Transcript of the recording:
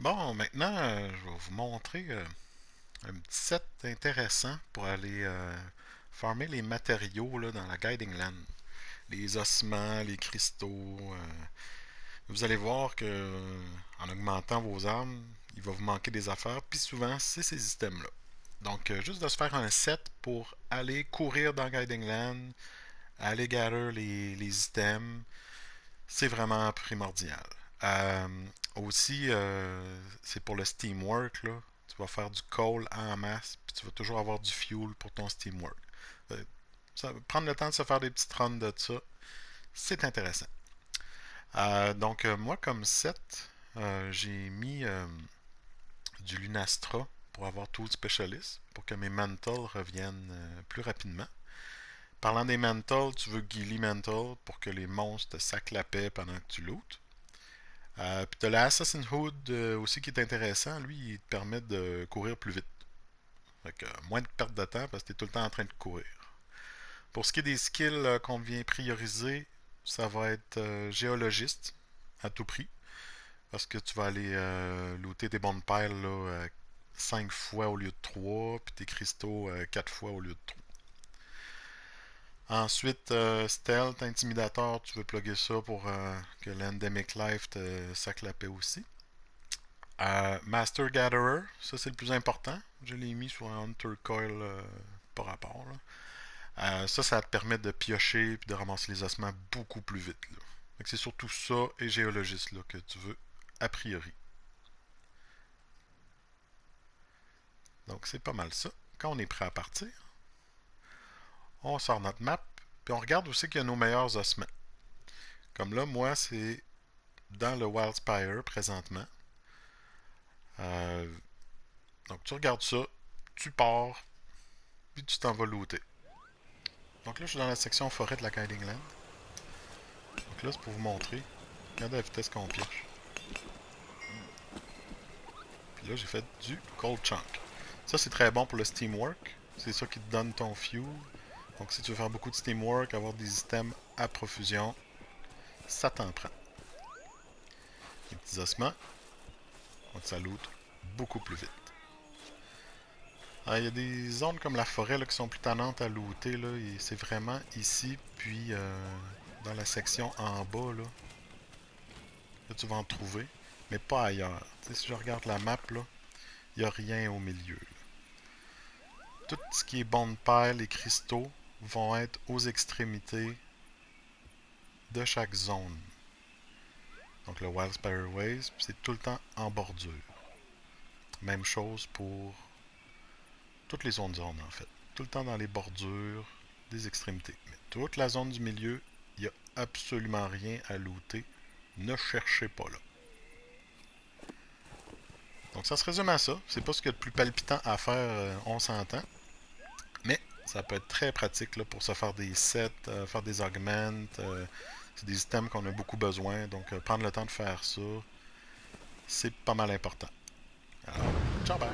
Bon, maintenant, je vais vous montrer un petit set intéressant pour aller farmer les matériaux là, dans la Guiding Land. Les ossements, les cristaux. Vous allez voir que en augmentant vos armes, il va vous manquer des affaires. Puis souvent, c'est ces items-là. Donc, juste de se faire un set pour aller courir dans Guiding Land, aller gather les items, c'est vraiment primordial. Aussi, c'est pour le steamwork, là. Tu vas faire du coal en masse, puis tu vas toujours avoir du fuel pour ton steamwork. Euh, Prendre le temps de se faire des petites runs de ça, c'est intéressant. Donc, moi, comme set, j'ai mis du Lunastra pour avoir Tool Specialist, pour que mes mantles reviennent plus rapidement. Parlant des mantles, tu veux Ghillie Mantle pour que les monstres te sacent la paix pendant que tu lootes. Puis t'as l'Assassin Hood aussi qui est intéressant. Lui, il te permet de courir plus vite. Fait que, moins de perte de temps parce que t'es tout le temps en train de courir. Pour ce qui est des skills qu'on vient prioriser, ça va être géologiste à tout prix. Parce que tu vas aller looter tes bonnes piles là, 5 fois au lieu de 3, puis tes cristaux 4 fois au lieu de 3. Ensuite, Stealth, Intimidator, tu veux plugger ça pour que l'Endemic Life te sac la paix aussi. Master Gatherer, ça c'est le plus important. Je l'ai mis sur un Hunter Coil par rapport. Ça te permet de piocher et de ramasser les ossements beaucoup plus vite. C'est surtout ça et géologiste là, que tu veux a priori. Donc c'est pas mal ça. Quand on est prêt à partir, on sort notre map puis on regarde aussi qu'il y a nos meilleurs ossements. Comme là, moi, c'est dans le Wildspire présentement. Euh, donc tu regardes ça, tu pars, puis tu t'en vas looter. Donc là, je suis dans la section forêt de la Guiding Land. Donc là, c'est pour vous montrer. Regardez la vitesse qu'on pioche. Puis là, j'ai fait du Cold Chunk. Ça, c'est très bon pour le Steamwork. C'est ça qui te donne ton fuel. Donc si tu veux faire beaucoup de Steamwork, avoir des items à profusion, ça t'en prend. Les petits ossements, donc ça loot beaucoup plus vite. Il y a des zones comme la forêt là, qui sont plus tannantes à looter. Là, et c'est vraiment ici, puis dans la section en bas, là tu vas en trouver, mais pas ailleurs. T'sais, si je regarde la map, là, il n'y a rien au milieu. Tout ce qui est bonfire, les cristaux, vont être aux extrémités de chaque zone. Donc le Wild Ways, c'est tout le temps en bordure. Même chose pour toutes les zones en fait. Tout le temps dans les bordures des extrémités. Mais toute la zone du milieu, il n'y a absolument rien à looter. Ne cherchez pas là. Donc ça se résume à ça. C'est pas ce qu'il y a de plus palpitant à faire, on s'entend. Mais ça peut être très pratique là, pour se faire des sets, faire des augments. C'est des items qu'on a beaucoup besoin. Donc prendre le temps de faire ça, c'est pas mal important. Alors, ciao bye!